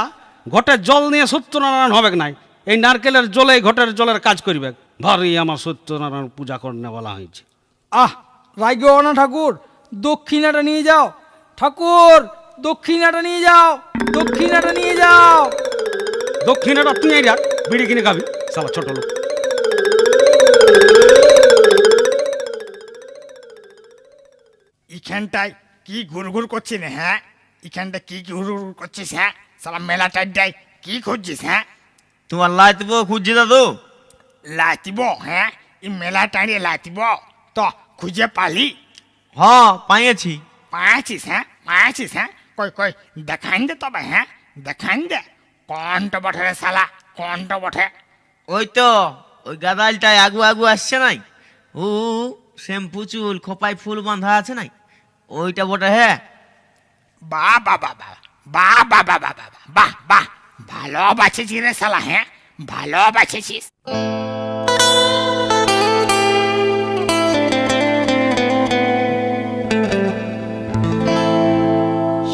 ঘটের জল নিয়ে সত্যনারায়ণ হবে নাই, এই নারকেলের জলে ঘটের জলের কাজ করবে। ভারী আমার সত্যনারায়ণ পূজা করতে বলা হয়েছে। আহ, রাগো না ঠাকুর, দক্ষিণাটা নিয়ে যাও। ঠাকুর, দক্ষিণাটা নিয়ে যাও, দক্ষিণাটা নিয়ে যাও। দক্ষিণাটা তুই রাখ, বিড়ি কিনে খাবি সালা ছোট লোক। এখানটায় কি ঘুরঘুর করছিস হ্যাঁ? এখানটা কি ঘুরঘুর করছিস হ্যাঁ? সালা মেলা টাইডায় কি খুঁজছিস হ্যাঁ? তোমার লাইতব খুঁজছি দাদু। লাতিব হ্যাঁ? এই মেলা টাইডে লাতিব তো খুঁজে পালি? হ্যাঁ পাইছি। পাইছিস হ্যাঁ? পাইছিস হ্যাঁ? কই কই দেখান দে তবে হ্যাঁ, দেখান দে কোনটা বটে রে সালা, কোনটা বটে? ওই তো ওই গাদালটায় আগু আসছে নাই, ও শ্যাম্পু চুল খোপায় ফুল বাঁধা আছে নাই, ওইটা বটে। হ্যাঁ বাহ বাহ বাহ বাহ বাহ বাহ বাহ বাহ বাহ বাহ বাহ, ভালো বাছেছিস রে সালা হ্যাঁ, ভালো বাছেছিস।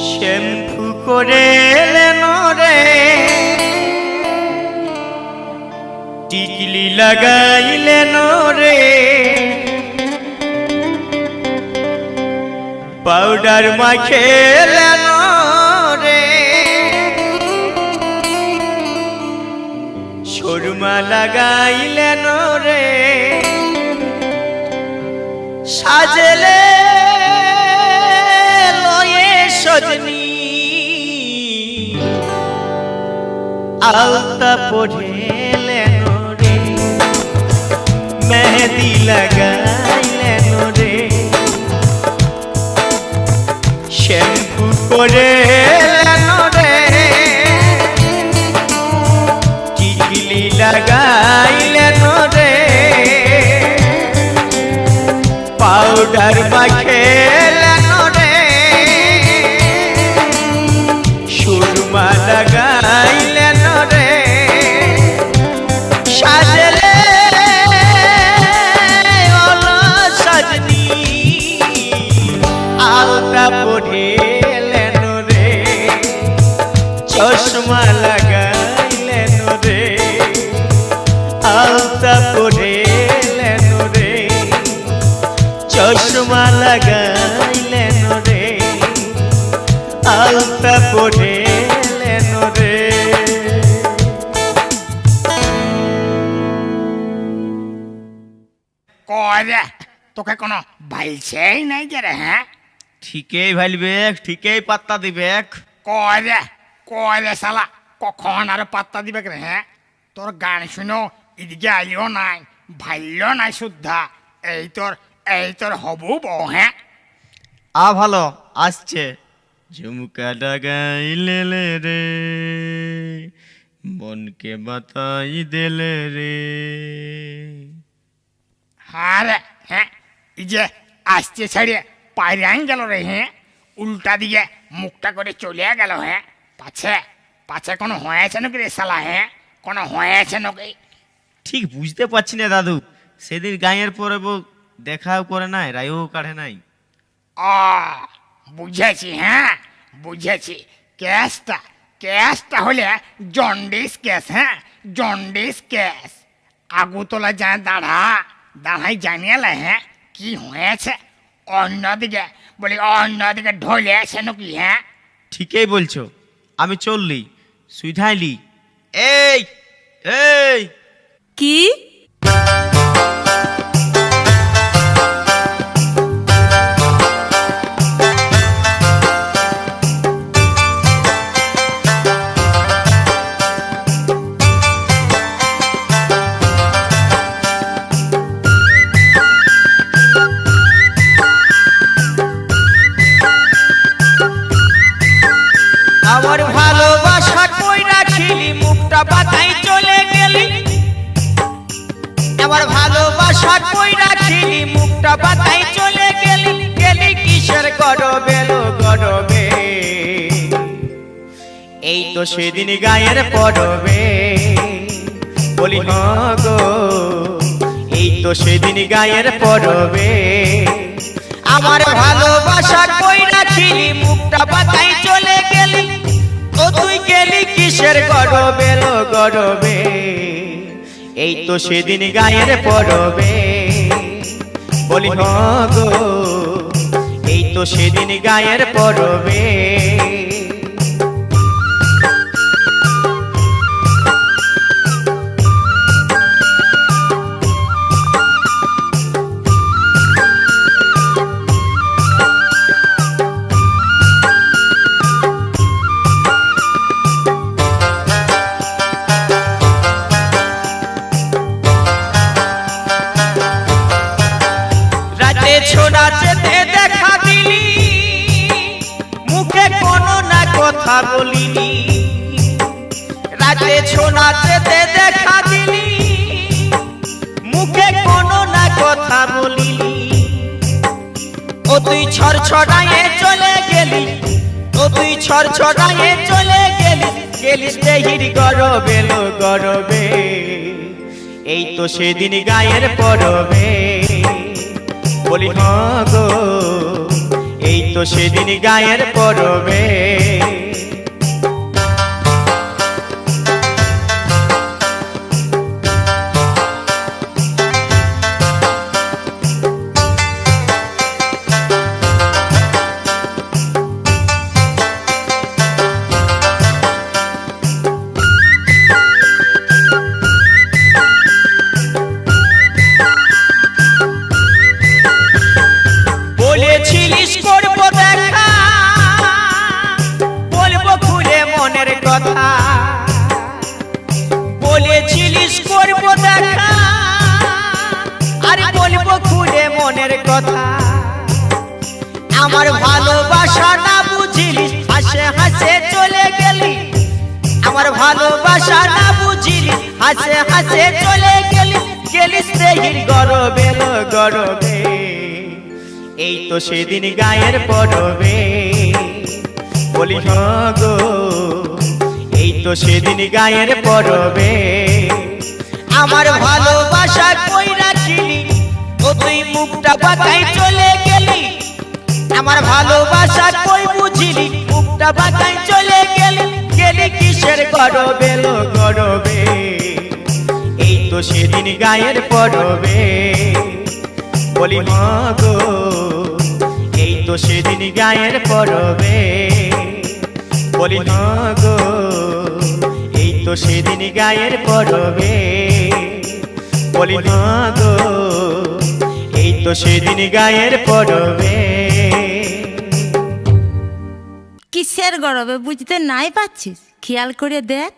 শ্যাম্পু করে লেনো রে, টিকলি লাগাইলেন রে, পাউডার মাখেলেন রে, সুরমা লাগাইলেন রে, সাজলে লয়ে সজনী, আলতা পড়েলেন রে, মেহেদি লাগাইলেন রে, শ্যাম্পু করেলেন রে, টিকলি লাগাইলেন রে, পাউডার মাখেলেন রে, সুরমা লাগাইলেন রে, সাজলে ওলা সজনী, আলতা পড়েলেন রে, চশমা লাগাইলেন রে, আলতা পড়েলেন রে, চশমা লাগাইলেন রে, আলতা পড়েলেন রে। কয় রে তোকে কোনো ভাইছেই নাই যে রে হ্যাঁ? ঠিকই ভাইলবে, ঠিকই পাত্তা দিবে। কয় রে শালা, কখন আর পাত্তা দিবে রে হ্যাঁ? তোর গান শুনো এদিকে আইলিও নাই, ভাইলিও নাই শুদ্ধা, এই তোর হবু বউ হ্যাঁ? ভালো আসছে। ঝুমকা ডাগাইলে রে, মনকে বাতাই দিলে রে। হ্যাঁ রে হ্যাঁ, এই যে আসছে ছাড়িয়ে পায়রান গেল রে হ্যাঁ, উল্টা দিকে মুখটা করে চলে গেল হ্যাঁ। পাছে কোনো হয়েছে নাকি রে শালা হ্যাঁ? কোনো হয়েছে নাকি? ঠিক বুঝতে পারছি না দাদু, সেদিন গায়ের পরে বউ দেখাও করে নাই, রায়ও কাঢ়ে নাই। বুঝেছি হ্যাঁ, বুঝেছি। কেসটা হলে জন্ডিস কেস হ্যাঁ, জন্ডিস কেস। আগুতলা যায় দাঁড়াই জানিয়ে হ্যাঁ কি হয়েছে, অন্যদিকে ঢলেছে নাকি হ্যাঁ? ঠিকই বলছো, আমি চললি সুইধাইলি। এই এই কি আমার ভালোবাসা কই রাখিলি, মুখটা বাতাই চলে গেলি। বাসা কই রাখিলি মুখটা বাঁকাই চলে গেলি গেলি কিসের গরবে লো গরবে এই তো সেদিন গায়ের পরবে বলি গো এই তো সেদিন গায়ের পরবে আমার ভালোবাসা কই রাখিলি মুখটা বাঁকাই চলে গেলি ও তুই গেলি কিসের গরবে লো গরবে এই তো সেদিন গায়ের পরবে বলি গো এই তো সেদিন গায়ের পরবে ছোড়া যেতে দেখা দিলি মুখে কোনো না কথা বলিনি রাতে ছোড়া যেতে দেখা দিলি মুখে কোনো না কথা বলিনি ও তুই ছড়ছড়ায়ে চলে গেলি ও তুই ছড়ছড়ায়ে চলে গেলি গেলিস দেহির গরবে লো গরবে এই তো সেদিন গায়ের পরবে বলি গো এই তো সেদিন গায়ের পরবে বলেছিলিস করবো দেখা বলবো খুলে মনের কথা বলেছিলিস করবো দেখা আরে বলবো খুলে মনের কথা আমার ভালোবাসা না বুঝিলি হাসে হাসে চলে গেলি আমার ভালোবাসা না বুঝিলি হাসে হাসে চলে গেলি গেলিস দেহির গরবে লো গরবে এই তো সেদিন গায়ের পরবে বলি গো এই তো সেদিন গায়ের পরবে আমার ভালোবাসা কই রাখিলি ও তুই মুখটা বাঁকাই চলে গেলি আমার ভালোবাসা কই বুঝিলি মুখটা বাঁকাই চলে গেলি গেলি কিসের গরবে লো গরবে এই তো সেদিন গায়ের পরবে বলি গো এই তো সেদিন গায়ের পরবে বলি গো এই তো সেদিন গায়ের পরবে বলি গো এই তো সেদিন গায়ের পরবে কিসের গরবে বুঝতে নাই পাচ্ছিস খেয়াল করে দেখ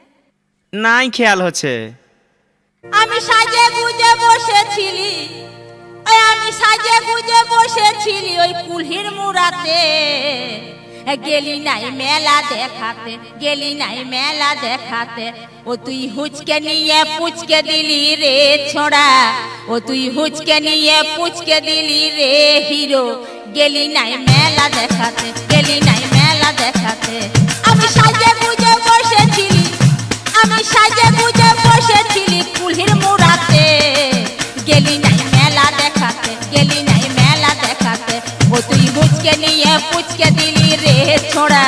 নাই খেয়াল হচ্ছে আমি সাজে গুজে বসেছিলি আমি সাজে গুজে বসেছিলি ওই কুলহির মুরাতে গেলি নাই মেলা দেখাতে গেলি নাই মেলা দেখাতে ও তুই হুচকে নিয়ে পুচকে দিলি রে ছোড়া ও তুই হুচকে নিয়ে পুচকে দিলি রে হিরো গেলি নাই মেলা দেখাতে গেলি নাই মেলা দেখাতে আমি সাজে গুজে বসেছিলি আমি সাজে গুজে বসেছিলি কুলহির মুরাতে গেলি নাই মেলা দেখাতে গেলি নাই মেলা দেখাতে ও তুই হুচকে নিয়ে পুচকে দিলি রে ছোড়া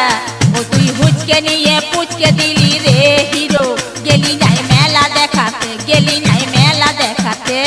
ও তুই হুচকে নিয়ে পুচকে দিলি রে হিরো গেলি নাই মেলা দেখাতে গেলি নাই মেলা দেখাতে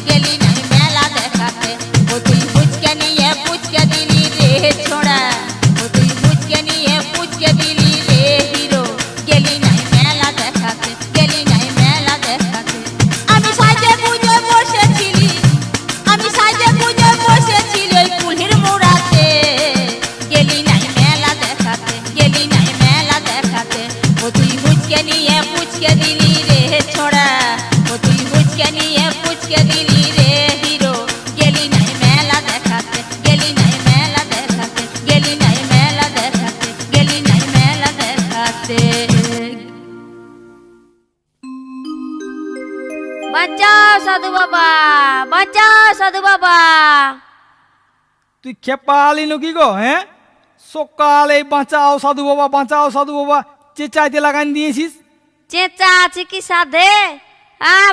গেলি নাই মেলা দেখাতে ও তুই পুচকে নিয়ে পুচকে দিলি রে ছোড়া ও তুই পুচকে নিয়ে পুচকে দিলি রে হিরো গেলি নাই মেলা দেখাতে গেলি নাই মেলা দেখাতে আমি সাজে গুজে বসেছিলি আমি সাজে গুজে বসেছিলি ওই কুলহির মোড়াতে গেলি নাই মেলা দেখাতে গেলি নাই মেলা দেখাতে ও তুই পুচকে নিয়ে পুচকে দিলি রে ছোড়া ও তুই পুচকে নিয়ে পুচকে দিলি রে হিরো গেলি নাই মেলা দেখাতে গেলি নাই মেলা দেখাতে গেলি নাই মেলা দেখাতে গেলি নাই মেলা দেখাতে বাঁচাও সাধু বাবা, বাঁচাও সাধু বাবা। তুই খেপালি নাকি গো? হ্যাঁ, সকালে বাঁচাও সাধু বাবা, বাঁচাও সাধু বাবা চেঁচাইতে লাগান দিয়েছিস। চেঁচা আছে কি সাধে?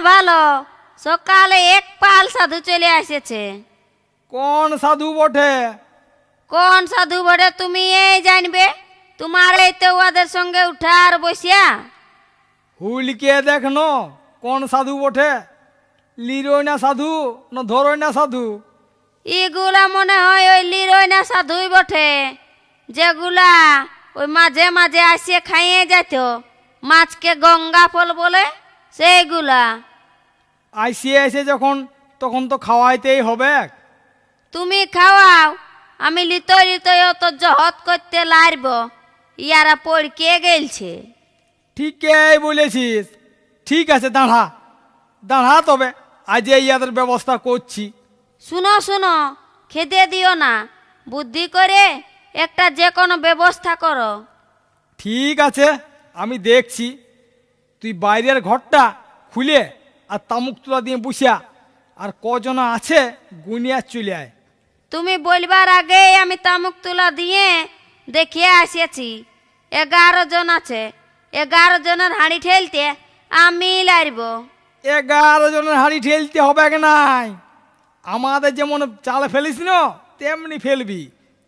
ভালো, সকালে এক পাল সাধু চলে এসেছে। কোন সাধু বটে? কোন সাধু বটে তুমি এই জানবে? তোমার এই তো ওদের সঙ্গে উঠার বসিয়া। হুলকে দেখনো কোন সাধু বটে, লিরোয় না সাধু না ধরোয় না সাধু? এগুলা মনে হয় ওই লিরোয়না সাধুই বটে, যেগুলা ওই মাঝে মাঝে আসিয়ে খাইয়ে যেত মাছকে গঙ্গা ফল বলে, সেইগুলা। আইসিয়ে এসে যখন তখন তো খাওয়াইতেই হবে। তুমি খাওয়াও, আমি লিতই লিতই অত জহত করতে লারব, ইয়ারা পড়কে গেলছে। ঠিকই বলেছিস। ঠিক আছে, দাঁড়া দাঁড়া, তবে আজ ইয়াদের ব্যবস্থা করছি। শুনো শুনো, খেতে দিও না, বুদ্ধি করে একটা যে কোনো ব্যবস্থা করো। ঠিক আছে, আমি দেখছি। তুই বাইরের ঘরটা খুলে আর তামুক তুলা দিয়ে বসিয়া আর কজন আছে গুনিয়া চলে আয়। তুমি বলবার আগেই আমি তামুক তুলা দিয়ে দেখিয়ে আসিয়াছি 11 জন আছে। 11 জনের হাঁড়ি ঠেলতে আমি লারব। 11 জনের হাঁড়ি ঠেলতে হবে কি নাই? আমাদের যেমন চাল ফেলিস না তেমনি ফেলবি,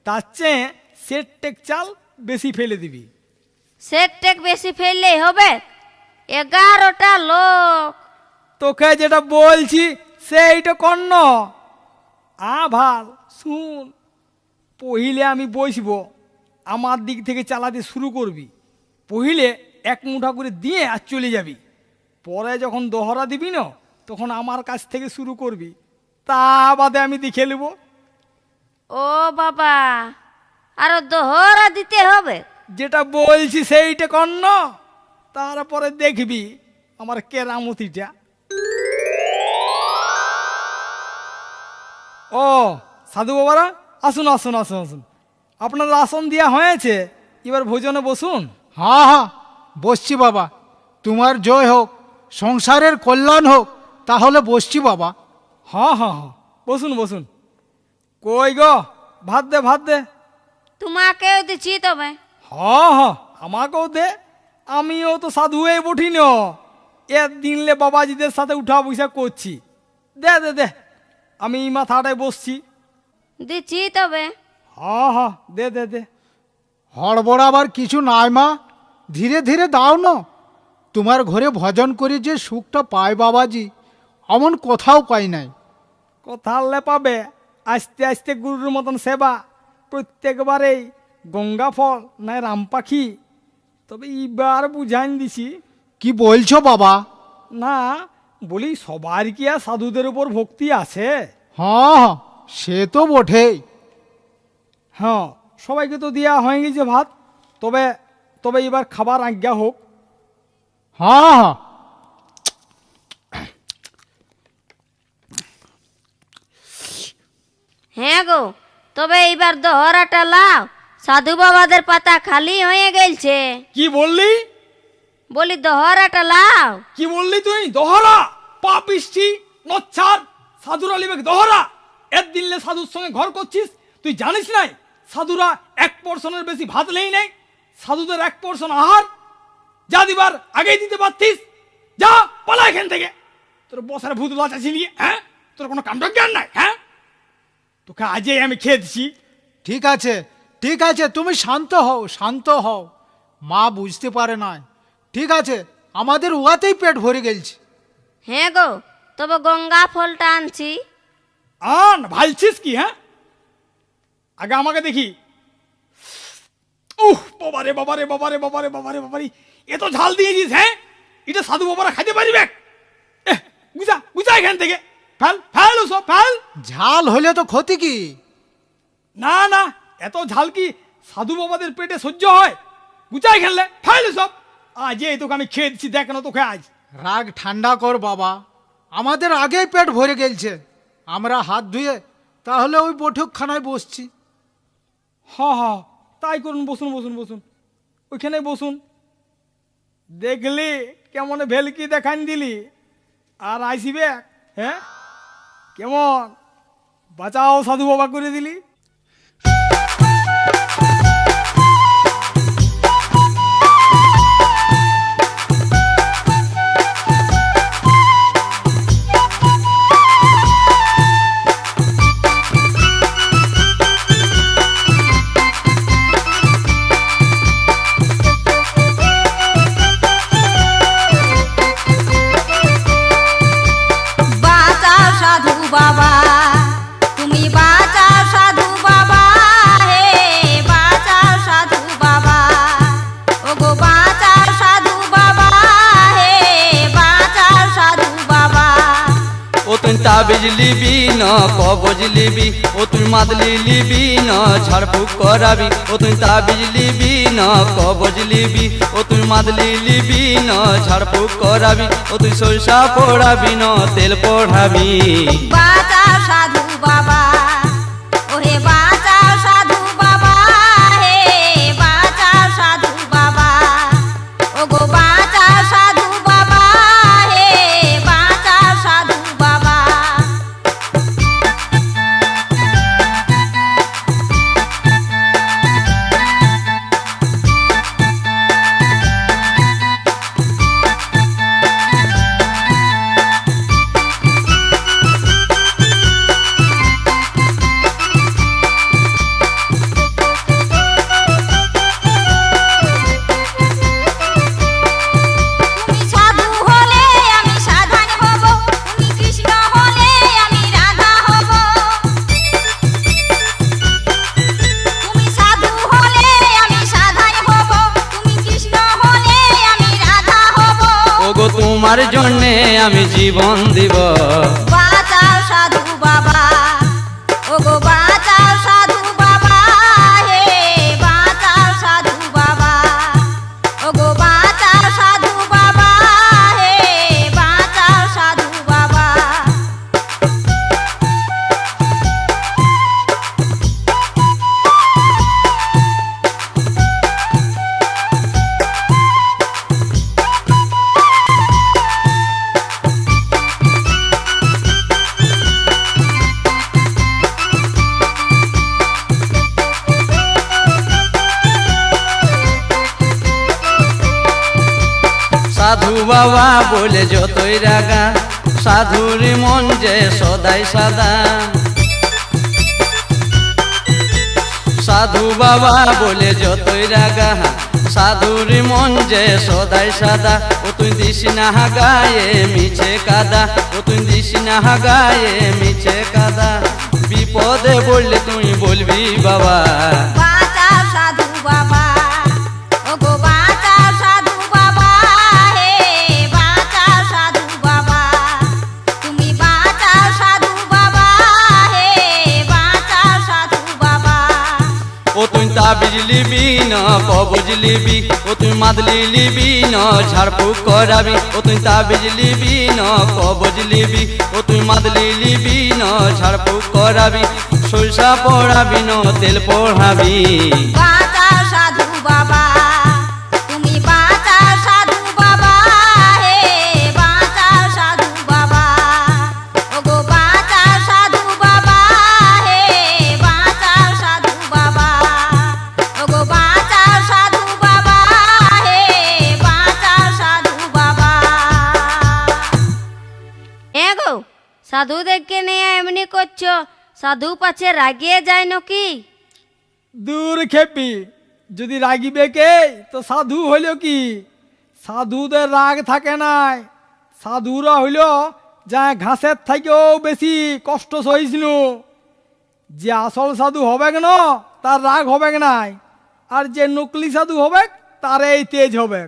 তার চেয়ে সেট চাল বেশি ফেলে দিবি। সেট টেক বেশি ফেললেই হবে? 11টা লোক। তোকে যেটা বলছি সেইটা কর্ণ। ভাল শুন, পहिले আমি বসবো, আমার দিক থেকে চালাতে শুরু করবি। পहिले 1 মুঠা করে দিয়ে আর চলে যাবি। পরে যখন দোহরা দিবি না তখন আমার কাছ থেকে শুরু করবি, তা বাদে আমি দেখে নেব। ও বাবা, আরো দোহরা দিতে হবে? যেটা বলছি সেইটা কর্ণ, তারপরে দেখবি আমার কেরামতিটা। ও সাধু বাবারা, আসুন আসুন আসুন আসুন, আপনাদের আসন দেওয়া হয়েছে, এবার ভোজনে বসুন। হ্যাঁ হ্যাঁ, বসছি বাবা। তোমার জয় হোক, সংসারের কল্যাণ হোক, তাহলে বসছি বাবা। হ্যাঁ হ্যাঁ হ্যাঁ, বসুন বসুন। কই গো, ভাত দে ভাত দে। তোমাকেও দিচ্ছি তবে। হ্যাঁ হ্যাঁ, আমাকেও দে, আমিও তো সাধু হয়ে বঠি ন, দিনলে বাবাজিদের সাথে উঠা বসা করছি। দে দে দে, আমি এই মাথাটায় বসছি। দিচ্ছি তবে। হ্যাঁ হ্যাঁ, দে দে দে। হড়বড়াবার কিছু নাই মা, ধীরে ধীরে দাও না। তোমার ঘরে ভজন করে যে সুখটা পায় বাবাজি, এমন কোথাও পাই নাই। কোথালে পাবে? আস্তে আস্তে গুরুর মতন সেবা, প্রত্যেকবারেই গঙ্গা ফল নাই রাম পাখি। তবে এইবার বুঝাইন দিছি। কি বলছো বাবা? না, বলি সবার কি আর সাধুদের উপর ভক্তি আছে? হ্যাঁ হ্যাঁ, সে তো বটেই। হ্যাঁ, সবাইকে তো দেওয়া হয়ে গেছে ভাত। তবে তবে এবার খাবার আজ্ঞা হোক। হ্যাঁ হ্যাঁ, হ্যাঁ গো, তবে এইবার দোহরাটা লাও, সাধু বাবাদের পাতা খালি হয়ে গেলছে। কি বললি? বলি দোহরাটা লাও। কি বললি তুই? দহরা? পাপিষ্টি নচ্ছার, সাধুরা লিবে দহরা? দিনলে সাধুর সঙ্গে ঘর করছিস? তুই জানিস নাই সাধুরা 1 পোর্শনের বেশি ভাত নেই নাই? সাধুদের 1 পোর্শন আহার যা দিবার আগেই দিতে পারতিস। যা পালা এখান থেকে। তোর বসার ভূত লচা ছিলিয়ে, হ্যাঁ? তোর কোনো কাণ্ড জ্ঞান নাই? হ্যাঁ, তোকে আজই আমি খেয়ে দিছি। ঠিক আছে ঠিক আছে, তুমি শান্ত হও শান্ত হও। মা বুঝতে পারে নাই। ঠিক আছে, আমাদের উহাতেই পেট ভরে গেলছে। হ্যাঁ গো, তবে গঙ্গা ফলটা আনছি। আন, ভালছিস কি? হ্যাঁ, আগে আমাকে দেখি। উহ, বাবারে বাবারে বাবারে বাবারে বাবারে বাবারে, এত ঝাল দিয়েছিস? হ্যাঁ, এটা সাধু বাবারা খাইতে পারবে? গুজা গুজা এখান থেকে, ফেল ফেল সব ফেল। ঝাল হলে তো ক্ষতি কি? না না, এত ঝাল কি সাধু বাবাদের পেটে সহ্য হয়? গুচাই খেললে ফেল সব। আজ এই তোকে আমি খেয়ে দিচ্ছি, দেখ না তোকে আজ। রাগ ঠান্ডা কর বাবা, আমাদের আগেই পেট ভরে গেলছে। আমরা হাত ধুয়ে তাহলে ওই বৈঠকখানায় বসছি। হ্যাঁ, তাই করুন, বসুন বসুন বসুন, ওইখানে বসুন। দেখলি কেমন ভেলকি দেখান দিলি, আর আইসিবে? হ্যাঁ, কেমন বাঁচাও সাধু বাবা করে দিলি। বাঁচাও সাধু বাবা, তুমি বাঁচাও সাধু বাবা, হে বাঁচাও সাধু বাবা, ওগো বাঁচাও সাধু বাবা, হে বাঁচাও সাধু বাবা। ও তুই তাবিজ লিবি না কবজ লিবি, ও তুই মাদলি লিবি না ঝাড়ফুঁক করাবি, ও তুই তাবিজ লিবি না কবজ লিবি, ও তুই মাদলি লিবি না ঝাড়ফুঁক করাবি, ও তুই সরষা পড়াবি না তেল পড়াবি। বাঁচাও সাধু বাবা, ওহে বাঁচাও সাধু বাবা, হে বাঁচাও সাধু বাবা, ওগো বাঁচাও সাধু বাবা, হে বাঁচাও সাধু বাবা। তুমি সাধু হলে আমি সাধন হব, তুমি কৃষ্ণ হলে আমি রাধা হব। তুমি সাধু হলে আমি সাধন হব, তুমি কৃষ্ণ হলে আমি রাধা হব। ওগো তোমার জন্যে আমি জীবন দিব। বাঁচাও সাধু বাবা, ওগো বাঁচাও সাধু বাবা, হে বাঁচাও সাধু বাবা, ওগো বাঁচাও সাধু বাবা, হে বাঁচাও সাধু বাবা। সাধু বাবা বলে যতই রাগা, সাধুর মন যে সদাই সাদা। সাধু বাবা বলে যতই রাগা, সাধুর মন যে সদাই সাদা। ও তুই দিস না গায়ে মিছে কাদা, ও তুই দিস না গায়ে মিছে কাদা। বিপদে বললে তুই বলবি বাবা। বাঁচাও সাধু বাবা, ওগো বাঁচাও সাধু বাবা, হে বাঁচাও সাধু বাবা, তুমি বাঁচাও সাধু বাবা, হে বাঁচাও সাধু বাবা। ও তুই তাবিজ লিবি না কবজ লিবি, ও তুই মাদলি লিবি না ঝাড়ফুঁক করাবি, ও তুই তাবিজ লিবি না কবজ লিবি, ও তুই মাদলি লিবি না ঝাড়ফুঁক করাবি, সরষা পড়াবি না তেল পড়াবি। বাঁচাও সাধু বাবা, তুমি বাঁচাও সাধু বাবা, হে বাঁচাও সাধু বাবা, ওগো বাঁচাও সাধু বাবা, হে বাঁচাও সাধু বাবা, ওগো বাঁচাও সাধু বাবা, হে বাঁচাও সাধু বাবা। গো সাধুদেরকে নিয়ে এমনি করছো, সাধু পাছে রাগিয়ে যায় নাকি? দূর খেপি, যদি রাগিবে কে তো সাধু হইল কি? সাধুদের রাগ থাকে নাই, সাধুরা হইল যা ঘাসের থেকেও বেশি কষ্ট সহিষ্ণু। যে আসল সাধু হবে না তার রাগ হবে নাই, আর যে নকলি সাধু হবে তার এই তেজ হবে।